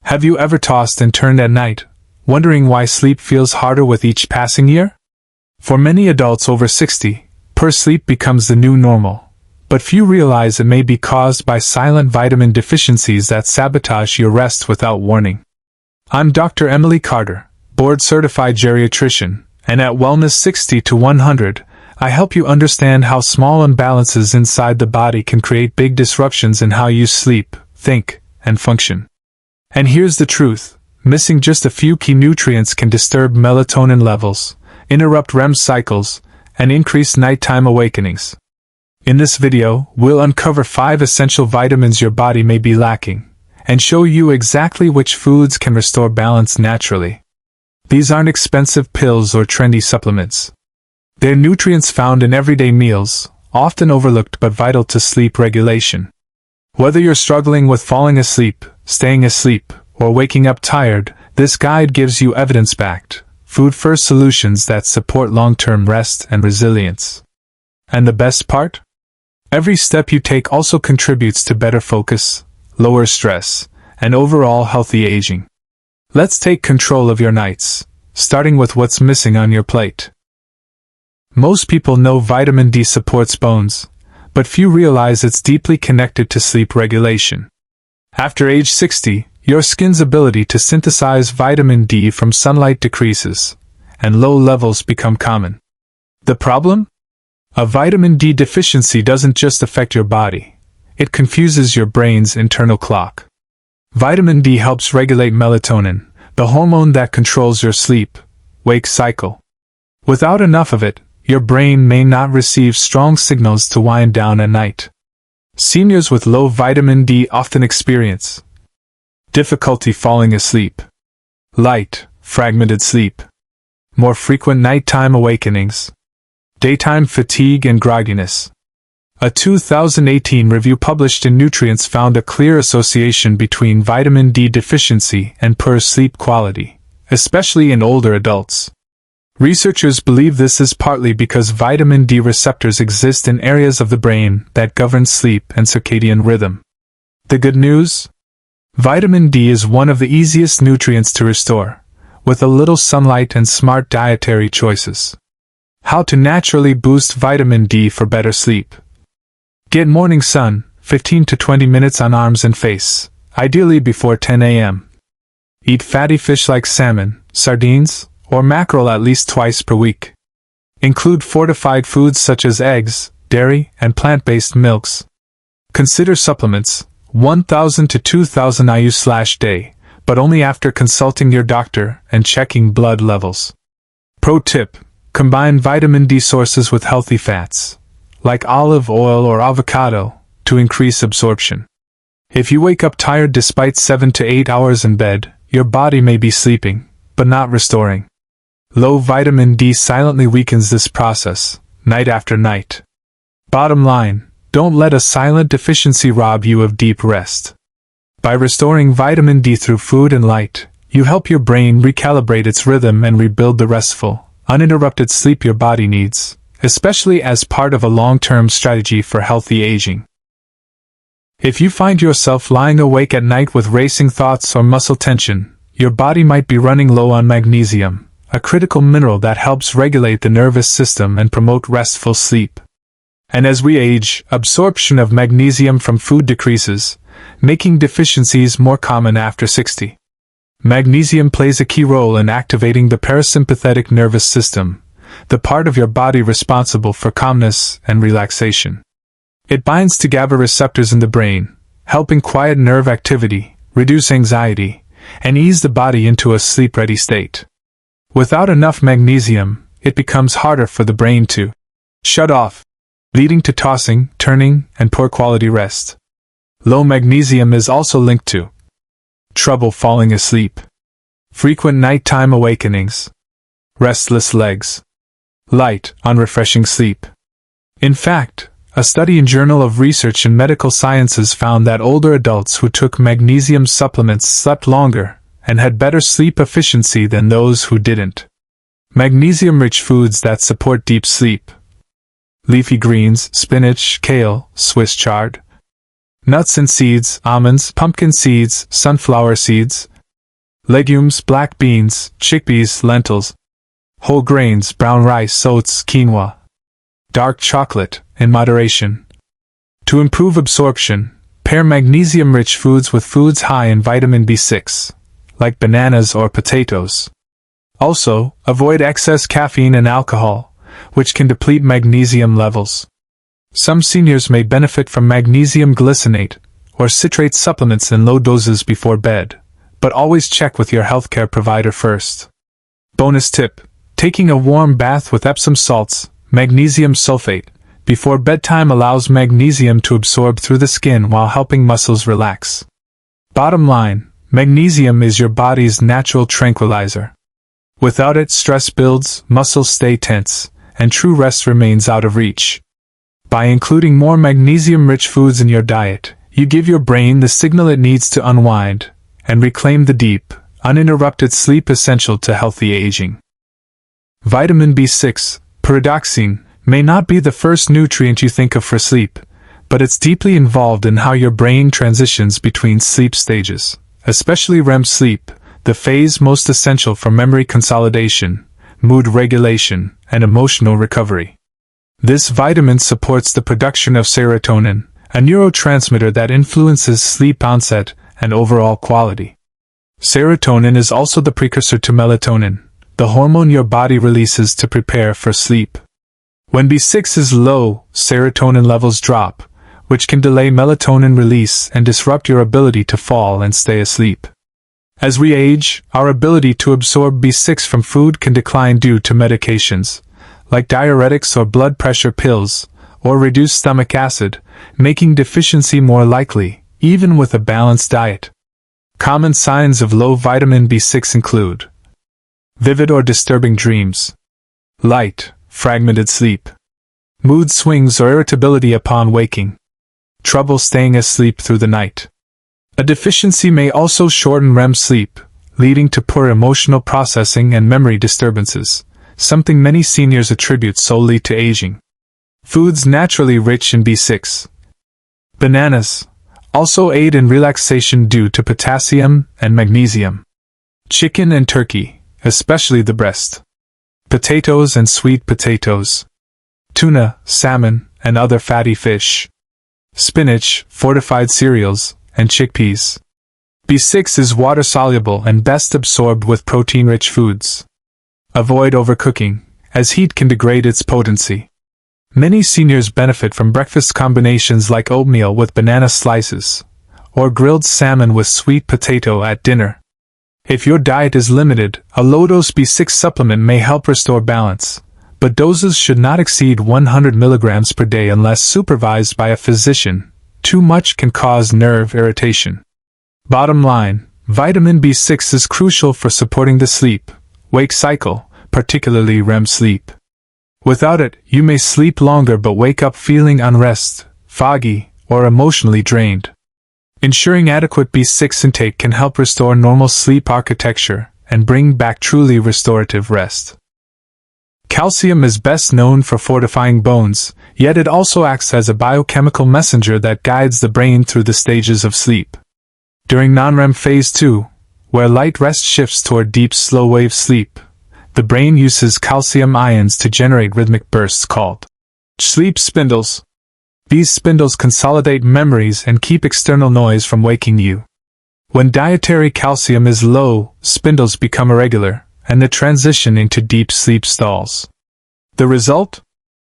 Have you ever tossed and turned at night, wondering why sleep feels harder with each passing year? For many adults over 60, poor sleep becomes the new normal, but few realize it may be caused by silent vitamin deficiencies that sabotage your rest without warning. I'm Dr. Emily Carter, board-certified geriatrician, and at Wellness 60 to 100, I help you understand how small imbalances inside the body can create big disruptions in how you sleep, think, and function. And here's the truth, missing just a few key nutrients can disturb melatonin levels, interrupt REM cycles, and increase nighttime awakenings. In this video, we'll uncover 5 essential vitamins your body may be lacking, and show you exactly which foods can restore balance naturally. These aren't expensive pills or trendy supplements. They're nutrients found in everyday meals, often overlooked but vital to sleep regulation. Whether you're struggling with falling asleep, staying asleep, or waking up tired, this guide gives you evidence-backed, food-first solutions that support long-term rest and resilience. And the best part? Every step you take also contributes to better focus, lower stress, and overall healthy aging. Let's take control of your nights, starting with what's missing on your plate. Most people know vitamin D supports bones, but few realize it's deeply connected to sleep regulation. After age 60, your skin's ability to synthesize vitamin D from sunlight decreases, and low levels become common. The problem? A vitamin D deficiency doesn't just affect your body, it confuses your brain's internal clock. Vitamin D helps regulate melatonin, the hormone that controls your sleep-wake cycle. Without enough of it, your brain may not receive strong signals to wind down at night. Seniors with low vitamin D often experience difficulty falling asleep, light, fragmented sleep, more frequent nighttime awakenings, daytime fatigue and grogginess. A 2018 review published in Nutrients found a clear association between vitamin D deficiency and poor sleep quality, especially in older adults. Researchers believe this is partly because vitamin D receptors exist in areas of the brain that govern sleep and circadian rhythm. The good news? Vitamin D is one of the easiest nutrients to restore, with a little sunlight and smart dietary choices. How to naturally boost vitamin D for better sleep. Get morning sun, 15 to 20 minutes on arms and face, ideally before 10 a.m. Eat fatty fish like salmon, sardines, or mackerel at least twice per week. Include fortified foods such as eggs, dairy, and plant-based milks. Consider supplements, 1,000 to 2,000 IU/day, but only after consulting your doctor and checking blood levels. Pro tip: combine vitamin D sources with healthy fats, like olive oil or avocado, to increase absorption. If you wake up tired despite 7 to 8 hours in bed, your body may be sleeping, but not restoring. Low vitamin D silently weakens this process, night after night. Bottom line, don't let a silent deficiency rob you of deep rest. By restoring vitamin D through food and light, you help your brain recalibrate its rhythm and rebuild the restful, uninterrupted sleep your body needs, especially as part of a long-term strategy for healthy aging. If you find yourself lying awake at night with racing thoughts or muscle tension, your body might be running low on magnesium, a critical mineral that helps regulate the nervous system and promote restful sleep. And as we age, absorption of magnesium from food decreases, making deficiencies more common after 60. Magnesium plays a key role in activating the parasympathetic nervous system, the part of your body responsible for calmness and relaxation. It binds to GABA receptors in the brain, helping quiet nerve activity, reduce anxiety, and ease the body into a sleep-ready state. Without enough magnesium, it becomes harder for the brain to shut off, leading to tossing, turning, and poor quality rest. Low magnesium is also linked to trouble falling asleep, frequent nighttime awakenings, restless legs, light, unrefreshing sleep. In fact, a study in Journal of Research in Medical Sciences found that older adults who took magnesium supplements slept longer and had better sleep efficiency than those who didn't. Magnesium-rich foods that support deep sleep: leafy greens, spinach, kale, Swiss chard. Nuts and seeds, almonds, pumpkin seeds, sunflower seeds, legumes, black beans, chickpeas, lentils, whole grains, brown rice, oats, quinoa, dark chocolate, in moderation. To improve absorption, pair magnesium-rich foods with foods high in vitamin B6, like bananas or potatoes. Also, avoid excess caffeine and alcohol, which can deplete magnesium levels. Some seniors may benefit from magnesium glycinate or citrate supplements in low doses before bed, but always check with your healthcare provider first. Bonus tip: taking a warm bath with Epsom salts, magnesium sulfate, before bedtime allows magnesium to absorb through the skin while helping muscles relax. Bottom line, magnesium is your body's natural tranquilizer. Without it, stress builds, muscles stay tense, and true rest remains out of reach. By including more magnesium-rich foods in your diet, you give your brain the signal it needs to unwind and reclaim the deep, uninterrupted sleep essential to healthy aging. Vitamin B6, pyridoxine, may not be the first nutrient you think of for sleep, but it's deeply involved in how your brain transitions between sleep stages, especially REM sleep, the phase most essential for memory consolidation, mood regulation, and emotional recovery. This vitamin supports the production of serotonin, a neurotransmitter that influences sleep onset and overall quality. Serotonin is also the precursor to melatonin, the hormone your body releases to prepare for sleep. When B6 is low, serotonin levels drop, which can delay melatonin release and disrupt your ability to fall and stay asleep. As we age, our ability to absorb B6 from food can decline due to medications, like diuretics or blood pressure pills, or reduced stomach acid, making deficiency more likely, even with a balanced diet. Common signs of low vitamin B6 include vivid or disturbing dreams, light, fragmented sleep, mood swings or irritability upon waking, trouble staying asleep through the night. A deficiency may also shorten REM sleep, leading to poor emotional processing and memory disturbances, something many seniors attribute solely to aging. Foods naturally rich in B6. Bananas also aid in relaxation due to potassium and magnesium. Chicken and turkey, especially the breast. Potatoes and sweet potatoes. Tuna, salmon, and other fatty fish. Spinach, fortified cereals, and chickpeas. B6 is water-soluble and best absorbed with protein-rich foods. Avoid overcooking, as heat can degrade its potency. Many seniors benefit from breakfast combinations like oatmeal with banana slices, or grilled salmon with sweet potato at dinner. If your diet is limited, a low-dose B6 supplement may help restore balance, but doses should not exceed 100 mg per day unless supervised by a physician. Too much can cause nerve irritation. Bottom line, vitamin B6 is crucial for supporting the sleep-wake cycle, particularly REM sleep. Without it, you may sleep longer but wake up feeling unrest, foggy, or emotionally drained. Ensuring adequate B6 intake can help restore normal sleep architecture and bring back truly restorative rest. Calcium is best known for fortifying bones, yet it also acts as a biochemical messenger that guides the brain through the stages of sleep. During non-REM phase 2, where light rest shifts toward deep slow-wave sleep, the brain uses calcium ions to generate rhythmic bursts called sleep spindles. These spindles consolidate memories and keep external noise from waking you. When dietary calcium is low, spindles become irregular, and the transition into deep sleep stalls. The result?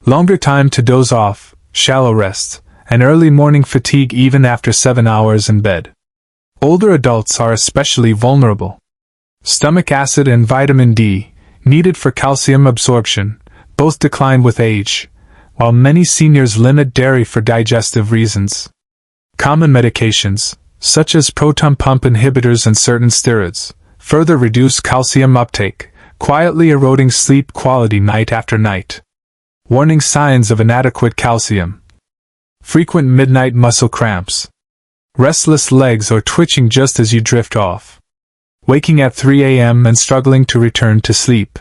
Longer time to doze off, shallow rest, and early morning fatigue even after 7 hours in bed. Older adults are especially vulnerable. Stomach acid and vitamin D, needed for calcium absorption, both decline with age, while many seniors limit dairy for digestive reasons. Common medications, such as proton pump inhibitors and certain steroids, further reduce calcium uptake, quietly eroding sleep quality night after night. Warning signs of inadequate calcium: frequent midnight muscle cramps, restless legs or twitching just as you drift off, waking at 3 a.m. and struggling to return to sleep,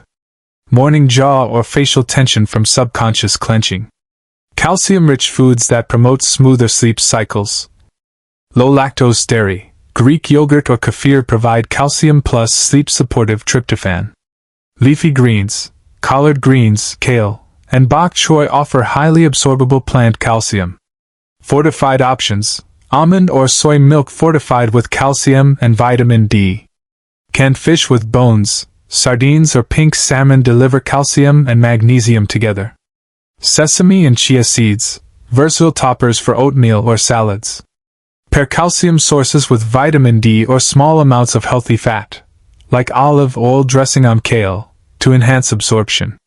morning jaw or facial tension from subconscious clenching. Calcium-rich foods that promote smoother sleep cycles. Low-lactose dairy, Greek yogurt or kefir provide calcium plus sleep-supportive tryptophan. Leafy greens, collard greens, kale, and bok choy offer highly absorbable plant calcium. Fortified options: almond or soy milk fortified with calcium and vitamin D. Canned fish with bones, sardines or pink salmon deliver calcium and magnesium together. Sesame and chia seeds, versatile toppers for oatmeal or salads. Pair calcium sources with vitamin D or small amounts of healthy fat, like olive oil dressing on kale, to enhance absorption.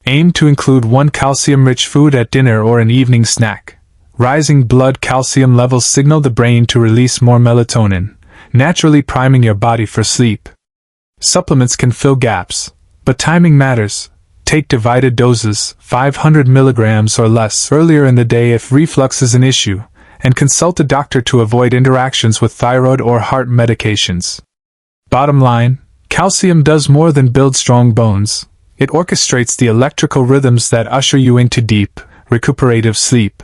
Aim to include one calcium-rich food at dinner or an evening snack. Rising blood calcium levels signal the brain to release more melatonin, naturally priming your body for sleep. Supplements can fill gaps, but timing matters. Take divided doses, 500 milligrams or less, earlier in the day if reflux is an issue, and consult a doctor to avoid interactions with thyroid or heart medications. Bottom line, calcium does more than build strong bones. It orchestrates the electrical rhythms that usher you into deep, recuperative sleep.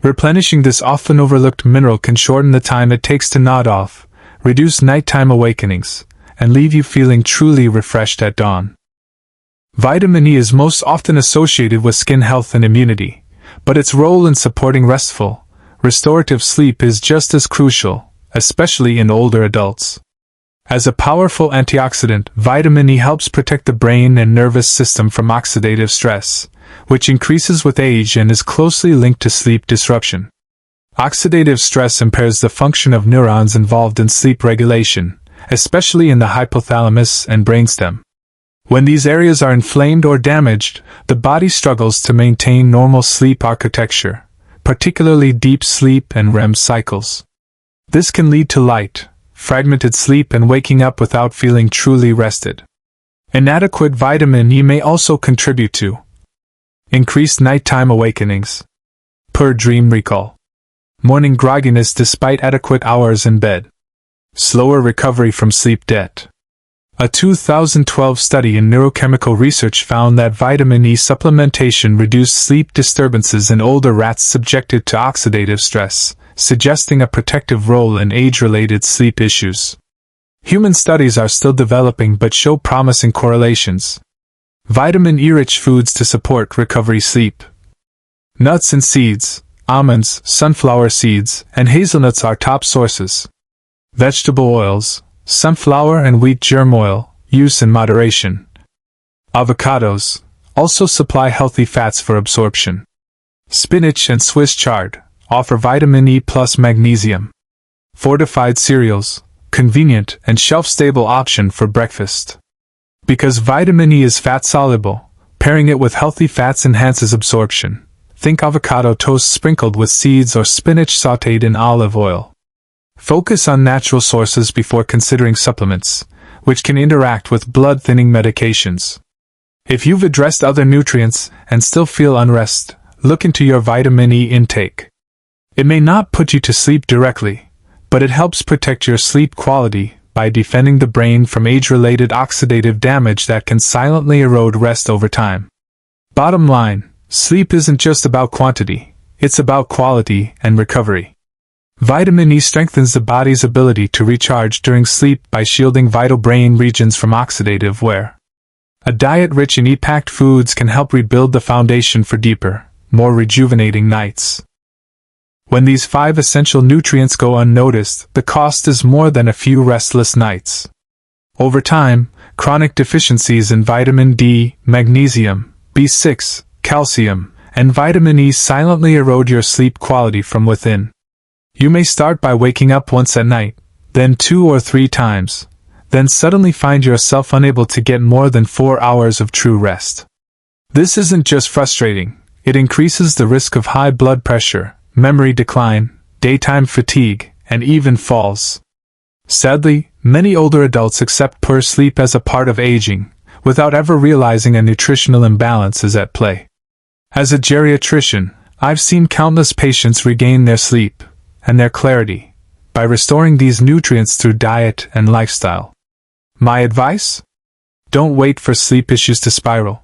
Replenishing this often overlooked mineral can shorten the time it takes to nod off, reduce nighttime awakenings, and leave you feeling truly refreshed at dawn. Vitamin E is most often associated with skin health and immunity, but its role in supporting restful, restorative sleep is just as crucial, especially in older adults. As a powerful antioxidant, vitamin E helps protect the brain and nervous system from oxidative stress, which increases with age and is closely linked to sleep disruption. Oxidative stress impairs the function of neurons involved in sleep regulation, especially in the hypothalamus and brainstem. When these areas are inflamed or damaged, the body struggles to maintain normal sleep architecture, particularly deep sleep and REM cycles. This can lead to light, fragmented sleep and waking up without feeling truly rested. Inadequate vitamin E may also contribute to increased nighttime awakenings, poor dream recall, morning grogginess despite adequate hours in bed, slower recovery from sleep debt. A 2012 study in neurochemical research found that vitamin E supplementation reduced sleep disturbances in older rats subjected to oxidative stress, suggesting a protective role in age-related sleep issues. Human studies are still developing but show promising correlations. Vitamin E-rich foods to support recovery sleep. Nuts and seeds, almonds, sunflower seeds, and hazelnuts are top sources. Vegetable oils, sunflower and wheat germ oil, use in moderation. Avocados also supply healthy fats for absorption. Spinach and Swiss chard offer vitamin E plus magnesium. Fortified cereals, convenient and shelf-stable option for breakfast. Because vitamin E is fat-soluble, pairing it with healthy fats enhances absorption. Think avocado toast sprinkled with seeds or spinach sautéed in olive oil. Focus on natural sources before considering supplements, which can interact with blood-thinning medications. If you've addressed other nutrients and still feel unrest, look into your vitamin E intake. It may not put you to sleep directly, but it helps protect your sleep quality by defending the brain from age-related oxidative damage that can silently erode rest over time. Bottom line, sleep isn't just about quantity, it's about quality and recovery. Vitamin E strengthens the body's ability to recharge during sleep by shielding vital brain regions from oxidative wear. A diet rich in E-packed foods can help rebuild the foundation for deeper, more rejuvenating nights. When these 5 essential nutrients go unnoticed, the cost is more than a few restless nights. Over time, chronic deficiencies in vitamin D, magnesium, B6, calcium, and vitamin E silently erode your sleep quality from within. You may start by waking up once at night, then 2 or 3 times, then suddenly find yourself unable to get more than 4 hours of true rest. This isn't just frustrating, it increases the risk of high blood pressure, memory decline, daytime fatigue, and even falls. Sadly, many older adults accept poor sleep as a part of aging, without ever realizing a nutritional imbalance is at play. As a geriatrician, I've seen countless patients regain their sleep and their clarity by restoring these nutrients through diet and lifestyle. My advice? Don't wait for sleep issues to spiral.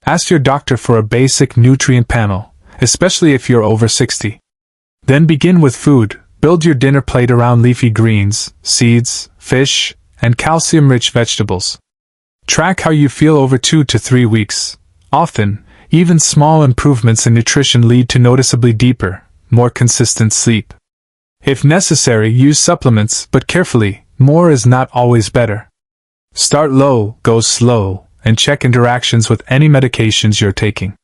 Ask your doctor for a basic nutrient panel, especially if you're over 60. Then begin with food, Build your dinner plate around leafy greens, seeds, fish, and calcium-rich vegetables. Track how you feel over 2 to 3 weeks. Often, even small improvements in nutrition lead to noticeably deeper, more consistent sleep. If necessary, use supplements, but carefully. More is not always better. Start low, go slow, and check interactions with any medications you're taking.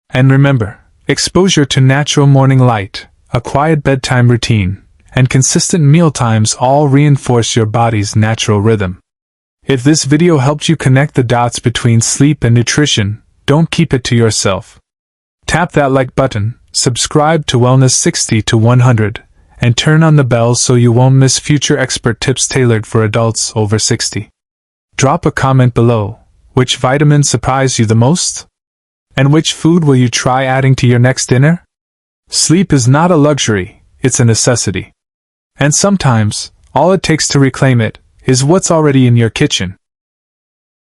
And remember, exposure to natural morning light, a quiet bedtime routine, and consistent meal times all reinforce your body's natural rhythm. If this video helped you connect the dots between sleep and nutrition, don't keep it to yourself. Tap that like button, subscribe to Wellness 60 to 100, and turn on the bell so you won't miss future expert tips tailored for adults over 60. Drop a comment below. Which vitamin surprised you the most? And which food will you try adding to your next dinner? Sleep is not a luxury, it's a necessity. And sometimes, all it takes to reclaim it is what's already in your kitchen.